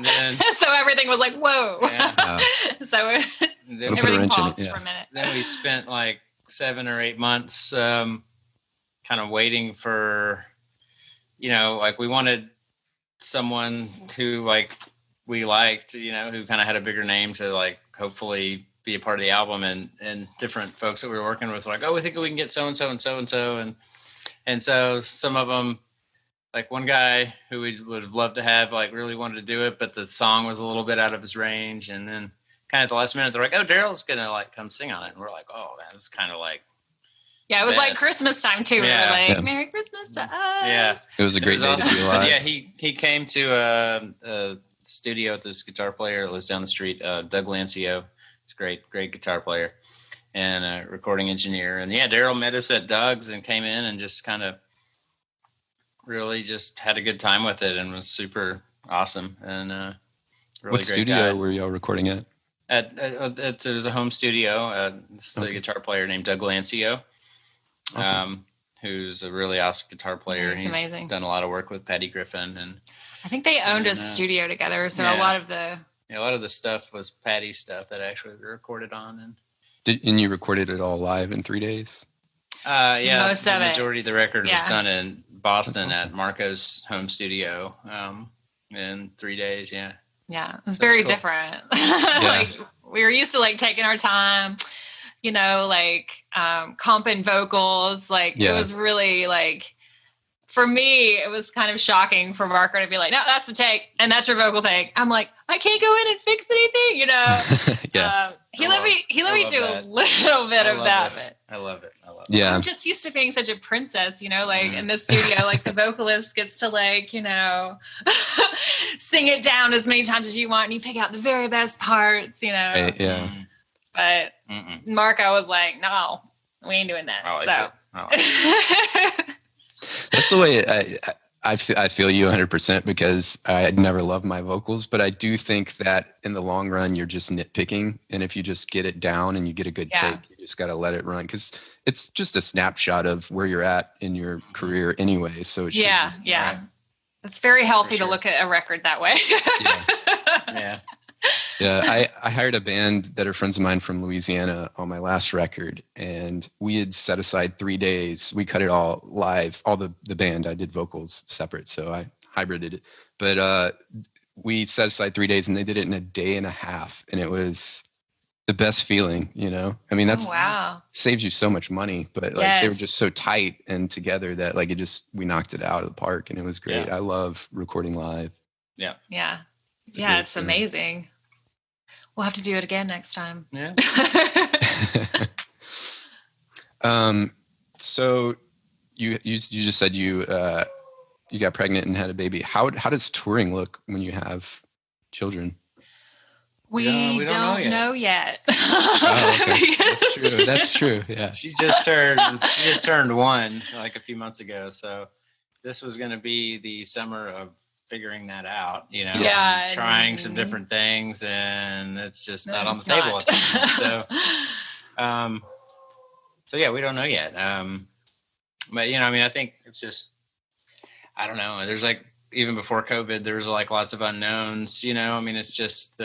then so everything was like, whoa. Yeah. So everything paused for a minute. Then we spent like 7 or 8 months kind of waiting for, like we wanted someone who like we liked, who kind of had a bigger name to like hopefully be a part of the album, and different folks that we were working with were like, oh, we think we can get so-and-so and so-and-so. And so some of them, like one guy who we would have loved to have, like really wanted to do it, but the song was a little bit out of his range. And then kind of at the last minute, they're like, oh, Daryl's going to like come sing on it. And we're like, oh man, it's kind of like, yeah, it was like Christmas time too. Yeah. We were like, Merry Christmas to us. Yeah. It was a great day to be alive. Yeah. He came to a studio with this guitar player that lives down the street, Doug Lancio. He's a great guitar player and a recording engineer. And yeah, Daryl met us at Doug's and came in and just kind of really just had a good time with it and was super awesome. And really what great studio guy. were y'all recording at? It was a home studio. It's a guitar player named Doug Lancio, awesome. Who's a really awesome guitar player. He's amazing. Done a lot of work with Patty Griffin, and I think they owned a studio together. So a lot of the stuff was Patty's stuff that actually we recorded on. And you recorded it all live in 3 days? Most the of it. majority of the record was done in Boston at Marco's home studio in 3 days. Yeah. Yeah, it was very different. Like we were used to like taking our time, like comping vocals. Like it was really like, for me, it was kind of shocking for Marco to be like, no, that's the take and that's your vocal take. I'm like, I can't go in and fix anything, He let me do a little bit of that. I love it. Yeah. I'm just used to being such a princess, like in the studio, like the vocalist gets to like, sing it down as many times as you want and you pick out the very best parts, Right, yeah. But Marco was like, no, we ain't doing that. I like it. That's the way I feel you 100%, because I never loved my vocals, but I do think that in the long run, you're just nitpicking. And if you just get it down and you get a good take, you just got to let it run, because it's just a snapshot of where you're at in your career anyway. So it should It's very healthy sure. to look at a record that way. Yeah. Yeah, I hired a band that are friends of mine from Louisiana on my last record, and we had set aside 3 days. We cut it all live, all the band. I did vocals separate, so I hybrided it. But we set aside 3 days, and they did it in a day and a half, and it was the best feeling, you know? I mean, that's wow. saves you so much money, but like they were just so tight and together that like we knocked it out of the park, and it was great. I love recording live. Yeah. Yeah. It's amazing. We'll have to do it again next time. Yeah. So you just said you got pregnant and had a baby. How does touring look when you have children? We don't know yet. Oh, okay. That's true. Yeah. She just turned 1 like a few months ago. So this was going to be the summer of figuring that out, you know, trying some different things, and it's just not on the table at the moment. So yeah, we don't know yet. But you know, I mean, I think it's just, I don't know. There's like, even before COVID, there was like lots of unknowns, you know, I mean, it's just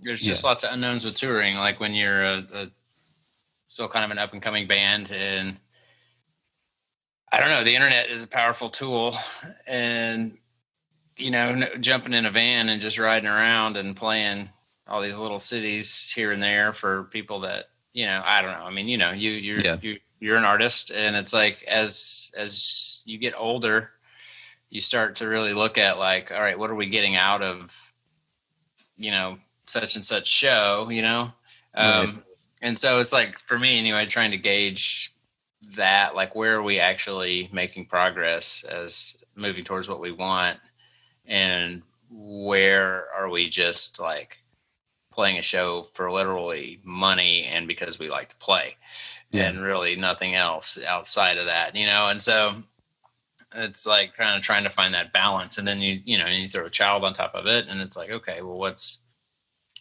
there's just lots of unknowns with touring. Like when you're a still kind of an up and coming band, and I don't know, the internet is a powerful tool, and you know, jumping in a van and just riding around and playing all these little cities here and there for people that, you know, I don't know. I mean, you know, you're an artist, and it's like, as you get older, you start to really look at like, all right, what are we getting out of, you know, such and such show, you know? Right. And so it's like, for me anyway, trying to gauge that, like, where are we actually making progress as moving towards what we want? And where are we just like playing a show for literally money and because we like to play, and really nothing else outside of that, you know? And so it's like kind of trying to find that balance. And then you throw a child on top of it, and it's like, okay, well, what's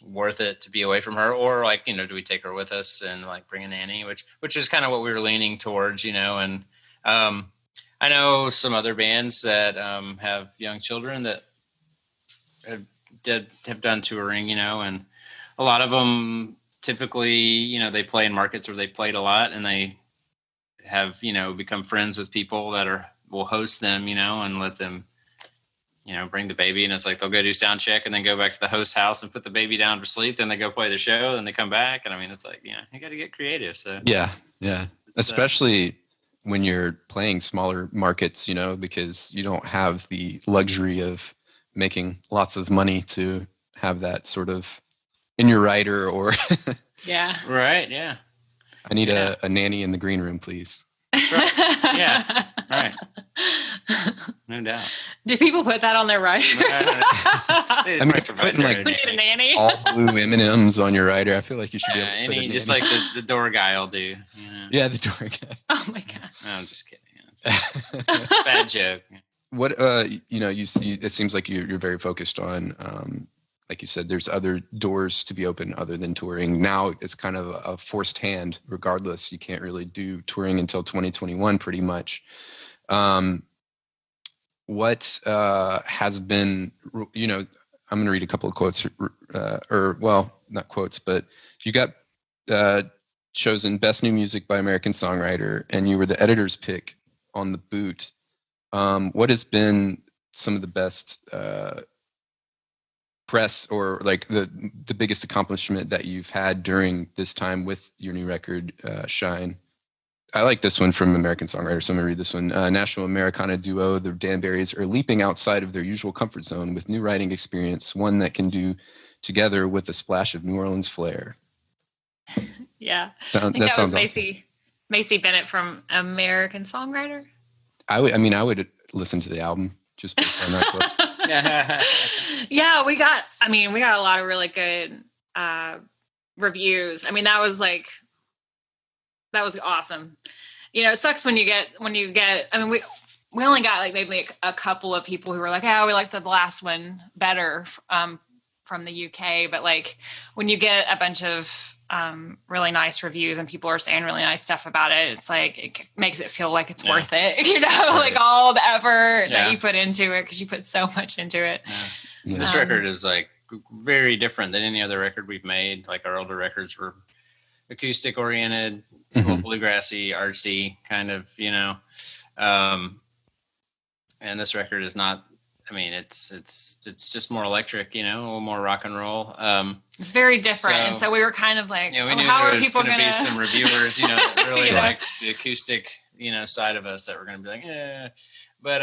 worth it to be away from her? Or like, you know, do we take her with us and like bring a nanny, which is kind of what we were leaning towards, you know? And I know some other bands that have young children that have done touring, you know, and a lot of them typically, you know, they play in markets where they played a lot, and they have, you know, become friends with people that will host them, you know, and let them, you know, bring the baby. And it's like, they'll go do sound check and then go back to the host house and put the baby down for sleep. Then they go play the show, and they come back. And I mean, it's like, you know, you got to get creative. So yeah. Especially when you're playing smaller markets, you know, because you don't have the luxury of making lots of money to have that sort of in your rider or right. Yeah. I need a nanny in the green room, please. Right. Yeah. Right. No doubt. Do people put that on their rider? I mean, putting like we need a nanny. all blue M&Ms on your rider, I feel like you should be able to put a just nanny. like the door guy will do. You know? Yeah, the door guy. Oh my God. No, I'm just kidding. Bad joke. What you know, you it seems like you're very focused on like you said, there's other doors to be open other than touring. Now it's kind of a forced hand. Regardless, you can't really do touring until 2021 pretty much. What has been, you know, I'm going to read a couple of quotes, not quotes, but you got chosen Best New Music by American Songwriter, and you were the editor's pick on the boot. What has been some of the best press, or like the biggest accomplishment that you've had during this time with your new record, Shine? I like this one from American Songwriter, so I'm going to read this one. Nashville Americana duo, the Danberrys, are leaping outside of their usual comfort zone with new writing experience, one that can do together with a splash of New Orleans flair. Yeah. I think that was Macy Bennett from American Songwriter. I would listen to the album just based on that quote. Yeah, we got a lot of really good reviews. I mean, that was awesome. You know, it sucks when you get, I mean, we only got like maybe a couple of people who were like, oh, we like the last one better from the UK. But like when you get a bunch of really nice reviews and people are saying really nice stuff about it, it's like, it makes it feel like it's worth it, you know, like all the effort that you put into it, because you put so much into it. This record is like very different than any other record we've made. Like our older records were acoustic oriented, little bluegrassy, artsy kind of, you know. And this record is not. I mean, it's just more electric, you know, a little more rock and roll. It's very different, and so we were kind of like, we knew how there are was people going to be some reviewers, you know, that really like the acoustic, you know, side of us that were going to be like, but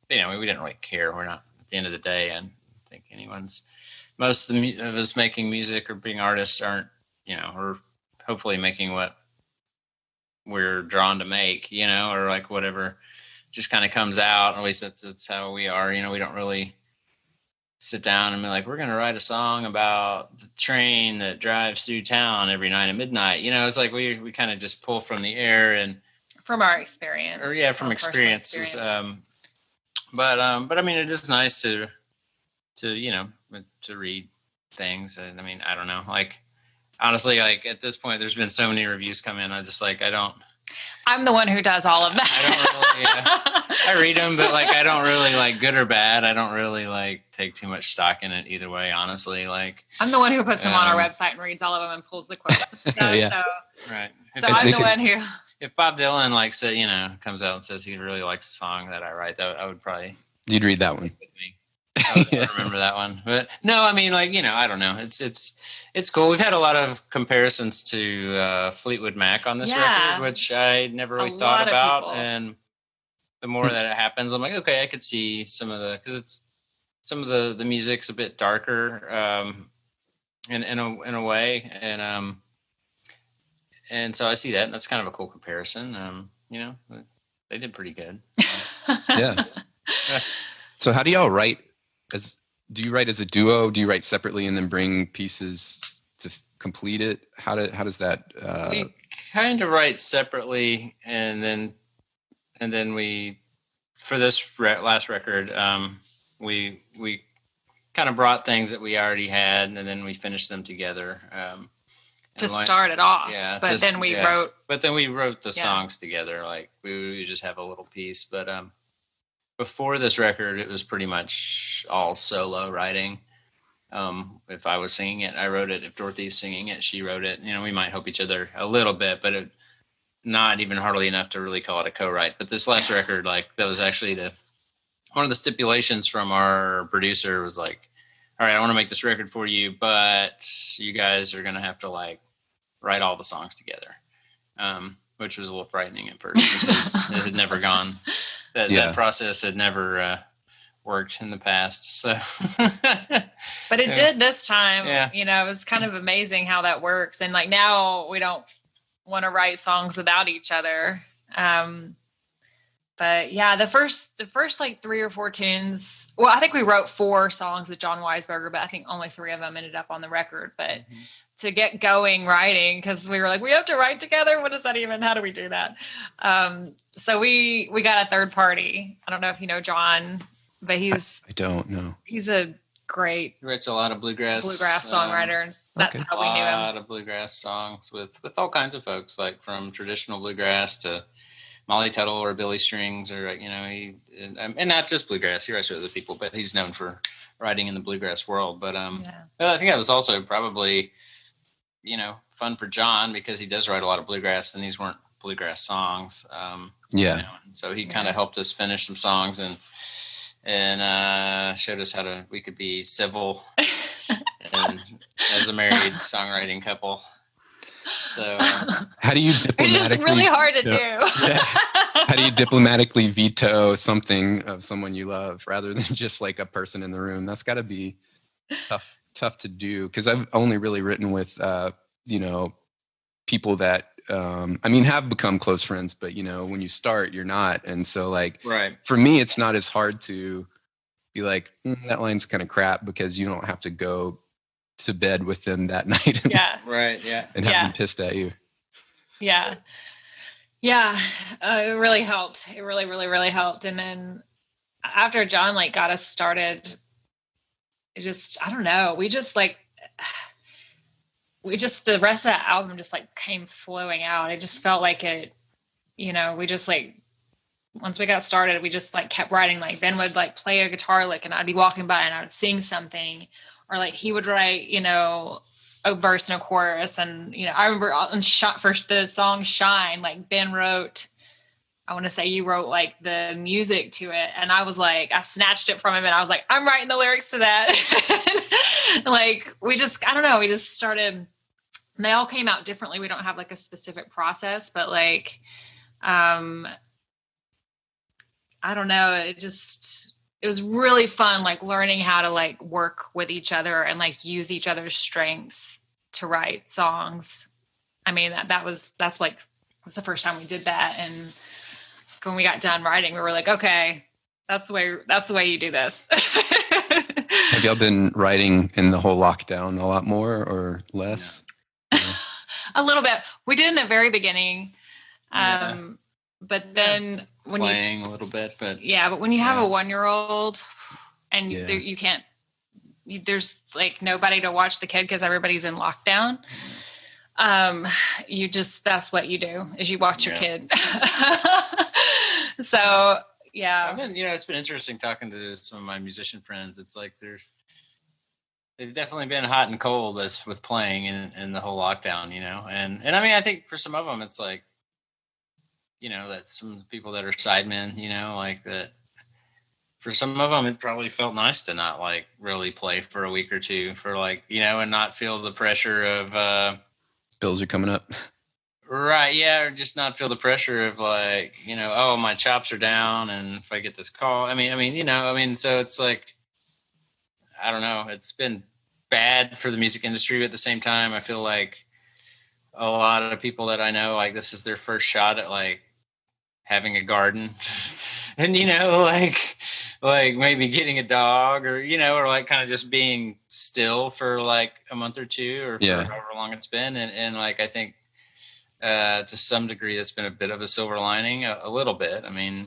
you know, we didn't really care. We're not, at the end of the day, and I think most of us making music or being artists aren't, you know, or hopefully making what we're drawn to make, you know, or like whatever just kind of comes out. At least that's how we are. You know, we don't really sit down and be like, we're going to write a song about the train that drives through town every night at midnight. You know, it's like we kind of just pull from the air and from our experience, or from experiences. But I mean, it is nice to you know, to read things. And I mean, I don't know, like honestly, like at this point, there's been so many reviews come in. I'm the one who does all of that. I don't really, I read them, but like, I don't really like good or bad. I don't really like take too much stock in it either way, honestly. Like I'm the one who puts them on our website and reads all of them and pulls the quotes. So right. So I'm the one who. If Bob Dylan you know, comes out and says he really likes a song that I write, that I would probably. You'd read that one. With me. I would remember that one, but no, I mean, like, you know, I don't know. It's cool. We've had a lot of comparisons to Fleetwood Mac on this record, which I never really thought about. And the more that it happens, I'm like, okay, I could see some of the music's a bit darker, in a way, and so I see that, and that's kind of a cool comparison. You know, they did pretty good. Yeah. So how do y'all write? Do you write as a duo? Do you write separately and then bring pieces to complete it? How does that? We kind of write separately, and then we, for this last record, we kind of brought things that we already had, and then we finished them together. To start it off, but then we wrote. But then we wrote the songs together. Like we just have a little piece, but before this record, it was pretty much all solo writing. If I was singing it, I wrote it. If Dorothy's singing it, she wrote it. You know, we might help each other a little bit, but not even hardly enough to really call it a co-write. But this last record, like that was actually one of the stipulations from our producer was like, all right, I want to make this record for you, but you guys are going to have to like write all the songs together, which was a little frightening at first because it had never gone. That process had never worked in the past. So, but it did this time. Yeah. You know, it was kind of amazing how that works. And like now we don't want to write songs without each other. But yeah, the first like 3 or 4 tunes. Well, I think we wrote 4 songs with John Weisberger, but I think only 3 of them ended up on the record. But to get going writing, because we were like, we have to write together. What does that even? How do we do that? So we got a third party. I don't know if you know John, but I don't know. He's a great. He writes a lot of bluegrass songwriter, and that's how we knew him. A lot of bluegrass songs with all kinds of folks, like from traditional bluegrass to Molly Tuttle or Billy Strings, or you know, and not just bluegrass. He writes with other people, but he's known for writing in the bluegrass world. But I think that was also probably, you know, fun for John because he does write a lot of bluegrass, and these weren't bluegrass songs. You know, so he kind of helped us finish some songs and showed us how we could be civil and as a married songwriting couple. So how do you diplomatically? It's really hard to do. How do you diplomatically veto something of someone you love rather than just like a person in the room? That's got to be tough to do, because I've only really written with you know, people that have become close friends, but you know, when you start, you're not. And so like for me, it's not as hard to be like, that line's kind of crap, because you don't have to go to bed with them that night and have them pissed at you. It really helped. It really, really, really helped. And then after John like got us started, it just, I don't know, we just like the rest of that album just like came flowing out. It just felt like it, we just like, once we got started, we just like kept writing. Like Ben would like play a guitar lick and I'd be walking by and I would sing something, or like he would write, a verse and a chorus. And, I remember for the song Shine, like Ben wrote, I want to say you wrote like the music to it. And I was like, I snatched it from him and I was like, I'm writing the lyrics to that. Like, we just started, and they all came out differently. We don't have like a specific process, but like, I don't know. It was really fun, like learning how to like work with each other and like use each other's strengths to write songs. I mean, that's the first time we did that. And when we got done writing, we were like, okay, that's the way you do this. Have y'all been writing in the whole lockdown a lot more or less? Yeah. A little bit. We did in the very beginning. But then when playing a little bit, but when you have a 1-year-old and you can't, there's like nobody to watch the kid because everybody's in lockdown. That's what you do is you watch your kid. So, yeah. It's been interesting talking to some of my musician friends. It's like they've definitely been hot and cold with playing in the whole lockdown, and I mean, I think for some of them, it's like, that some people that are sidemen, like that for some of them, it probably felt nice to not like really play for a week or two for like, and not feel the pressure of, bills are coming up. Right. Yeah. Or just not feel the pressure of like, oh, my chops are down. And if I get this call, so it's like, I don't know. It's been bad for the music industry. But at the same time, I feel like a lot of people that I know, like this is their first shot at like having a garden and, like maybe getting a dog or, or like kind of just being still for like a month or two or for however long it's been. And like, I think to some degree that's been a bit of a silver lining, a little bit. I mean,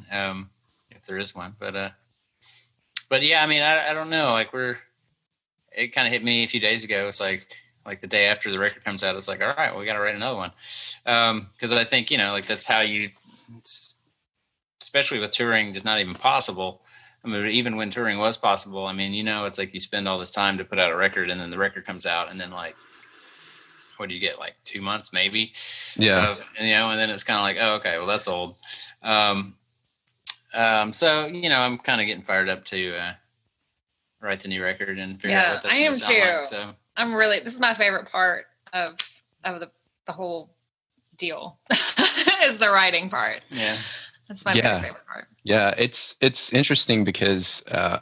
if there is one, but yeah, I mean, I don't know. Like it kind of hit me a few days ago. It's like the day after the record comes out, it's like, all right, well, we got to write another one. Cause I think, like that's how especially with touring, just not even possible. I mean, even when touring was possible, I mean, it's like you spend all this time to put out a record and then the record comes out and then like, what do you get? Like 2 months, maybe. Yeah. And then it's kind of like, oh, okay, well that's old. So, I'm kind of getting fired up to write the new record and figure out what that's going to sound like. So I'm really, this is my favorite part of the whole deal is the writing part. Yeah. That's my favorite part. Yeah. It's interesting because I'm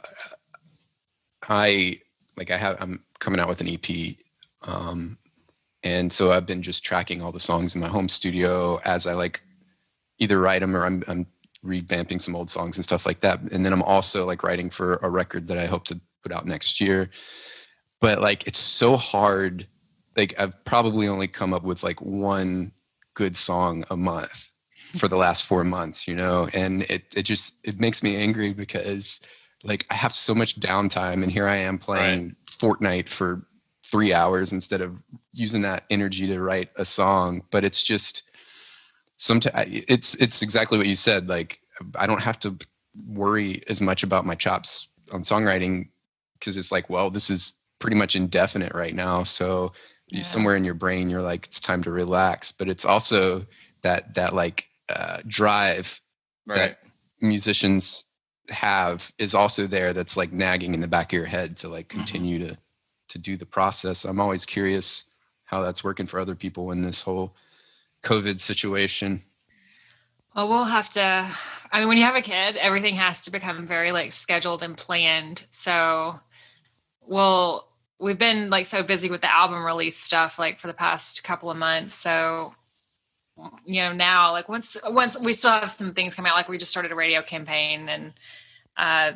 coming out with an EP. And so I've been just tracking all the songs in my home studio as I like either write them or I'm revamping some old songs and stuff like that. And then I'm also like writing for a record that I hope to put out next year. But like, it's so hard. Like I've probably only come up with like one good song a month for the last 4 months, and it makes me angry because like I have so much downtime and here I am playing Fortnite for 3 hours instead of using that energy to write a song. But it's just sometimes it's exactly what you said. Like I don't have to worry as much about my chops on songwriting because it's like, well, this is pretty much indefinite right now. So somewhere in your brain, you're like, it's time to relax. But it's also that like drive that musicians have is also there. That's like nagging in the back of your head to like continue to do the process. I'm always curious how that's working for other people in this whole COVID situation. Well, we'll have to, I mean, when you have a kid, everything has to become very like scheduled and planned. So we've been like so busy with the album release stuff, like for the past couple of months. So, now like once we still have some things coming out, like we just started a radio campaign and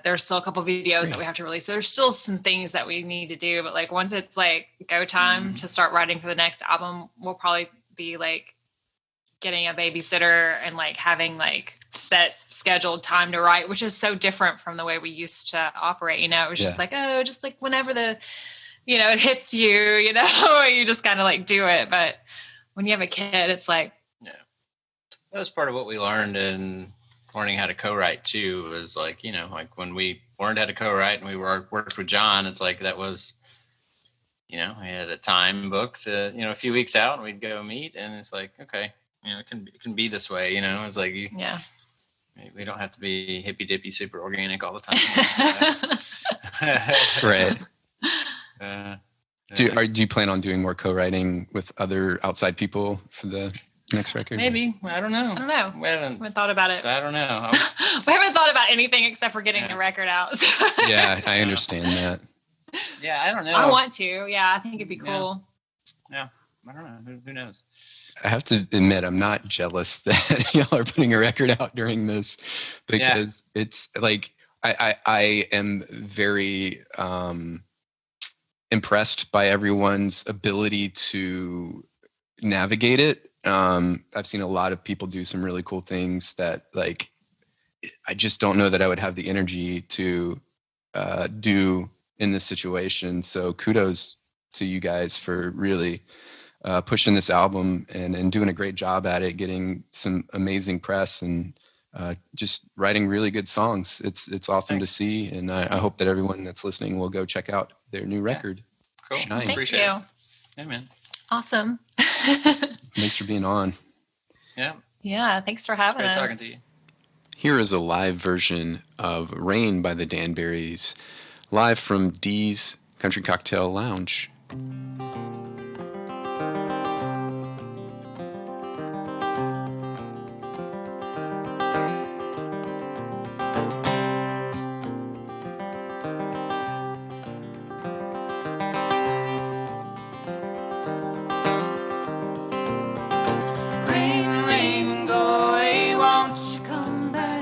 there's still a couple of videos that we have to release. So there's still some things that we need to do, but like once it's like go time to start writing for the next album, we'll probably be like getting a babysitter and like having like set scheduled time to write, which is so different from the way we used to operate. It was just like, just like whenever the it hits you, you just kind of like do it. But when you have a kid, it's like, yeah, that's part of what we learned in learning how to co-write too. Was like, like when we learned how to co-write and we worked with John, it's like that was, we had a time booked, a few weeks out, and we'd go meet, and it's like, okay, it can be this way, it's like we don't have to be hippy dippy, super organic all the time. Right. Do you plan on doing more co-writing with other outside people for the next record? Maybe. I don't know. We haven't thought about it. I don't know. We haven't thought about anything except for getting the record out. So. Yeah, I understand that. Yeah, I don't know. I want to. Yeah, I think it'd be cool. Yeah. I don't know. Who knows? I have to admit, I'm not jealous that y'all are putting a record out during this, because it's like I am very impressed by everyone's ability to navigate it. I've seen a lot of people do some really cool things that, like, I just don't know that I would have the energy to do in this situation. So kudos to you guys for really pushing this album and doing a great job at it, getting some amazing press and just writing really good songs. It's awesome to see, and I hope that everyone that's listening will go check out their new record. Cool. Shine. Appreciate you. Yeah, man. Awesome. Thanks for being on. Yeah. Yeah, thanks for having us. Great talking to you. Here is a live version of Rain by the Danberrys, live from Dee's Country Cocktail Lounge.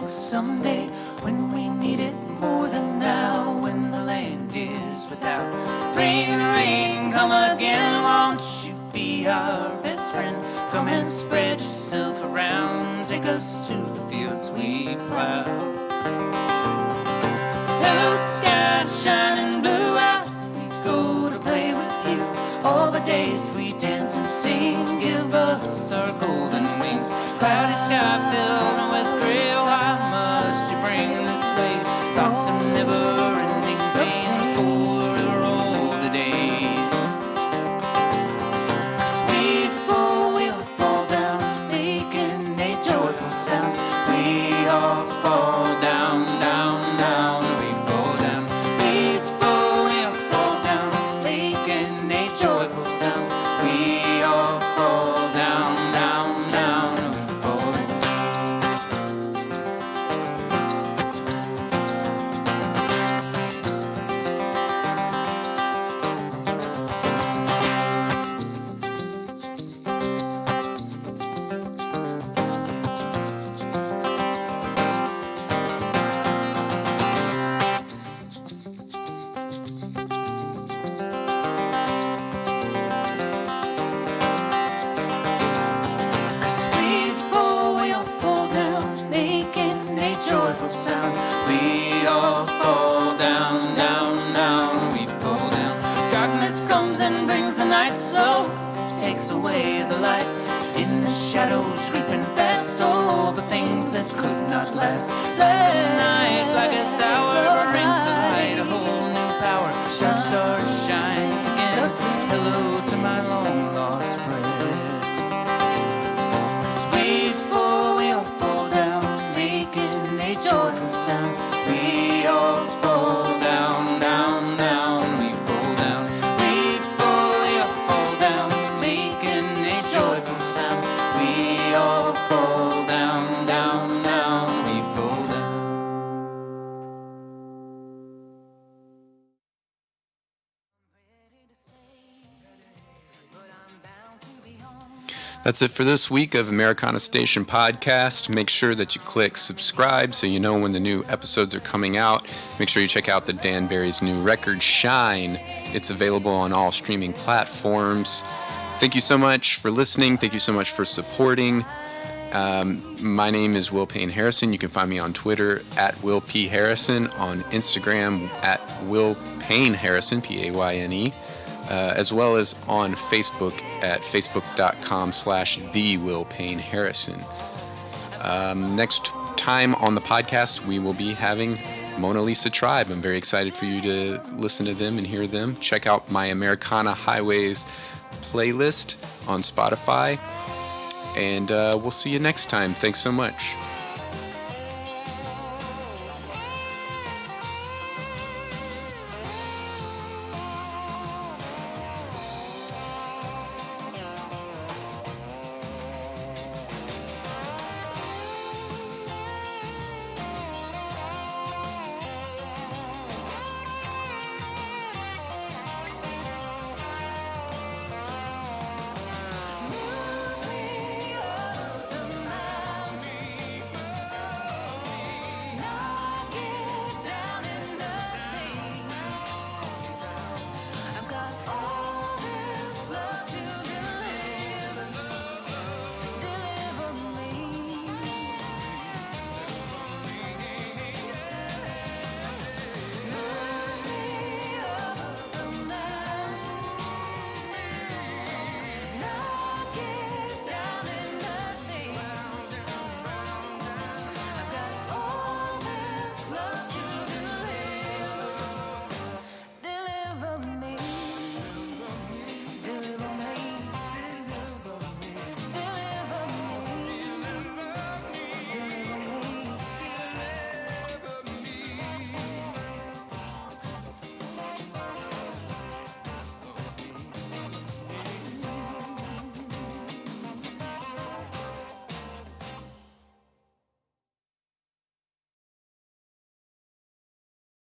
Someday when we need it more than now, when the land is without rain, rain, come again. Won't you be our best friend? Come and spread yourself around, take us to the fields we plow. Hello, skies shining blue out, we go to play with you. All the days we dance and sing, give us our golden wings. Cloudy sky filled with gray. Why must you bring this way? Thoughts of never-ending pain for all the days. 'Cause before we all fall down, making a joyful sound, we all fall down, down, down. We fall down. Before we all fall down, making a joyful sound, we all fall down, down, down. We fall down. Sound. We all fall down, down, down. We fall down. Darkness comes and brings the night, so takes away the light. In the shadows, creeping fast, all the things that could not last. Let the night like a star brings the light, a whole new power. Dark star shines again. Hello to my long lost friend. 'Cause before we all fall down, making a joyful sound, we all fall down, down, down. We fall down. Before we all fall down, making a joyful sound, we all fall down, down, down. We fall down. That's it for this week of Americana Station Podcast. Make sure that you click subscribe so you know when the new episodes are coming out. Make sure you check out the Danberrys' new record, Shine. It's available on all streaming platforms. Thank you so much for listening. Thank you so much for supporting. My name is Will Payne Harrison. You can find me on Twitter at Will P. Harrison, on Instagram at Will Payne Harrison, Payne, as well as on Facebook at facebook.com/The Will Payne Harrison. Next time on the podcast, we will be having Mona Lisa Tribe. I'm very excited for you to listen to them and hear them. Check out my Americana Highways playlist on Spotify. And we'll see you next time. Thanks so much.